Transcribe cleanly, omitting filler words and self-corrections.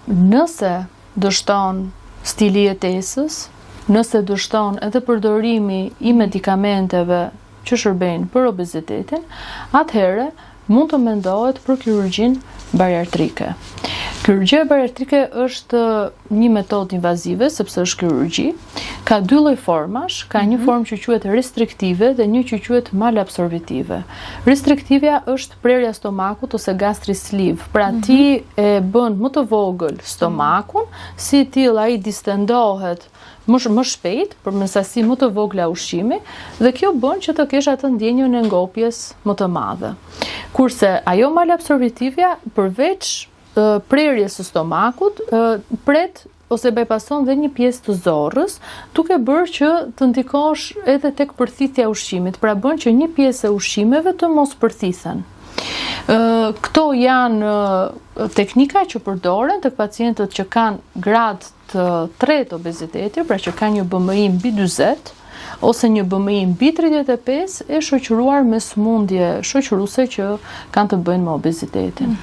Nëse dështon stili jetesës, nëse dështon edhe përdorimi i medikamenteve që shërbejnë për obezitetin, atëherë mund të mendohet për kirurgjinë bariatrike. Kirurgjia bariatrike është një metodë invazive, sepse është kirurgji. Ka dy lloj formash, ka një formë që quhet restriktive dhe një që quhet malabsorbitive. Restriktivja është prerja stomakut ose gastric sleeve. Pra ti e bën më të vogël stomakun, si till ai distendohet më shpejt për me sasi më të vogla ushqimi dhe kjo bën që të kesh atë ndjenjën e ngopjes më të madhe. Kurse ajo malabsorbitivja përveç prerjes së stomakut pret ose bypasson dhe një pjesë të zorrës, duke bërë që të ndikosh edhe tek përthithja e ushqimit, pra bën që një pjesë e ushqimeve të mos përthithen. Këto janë teknika që përdoren tek pacientët që kanë grad të 3 obeziteti, pra që kanë një BMI mbi 40 ose një BMI mbi 35 e shoqëruar me sëmundje shoqëruese që kanë të bëjnë me obezitetin.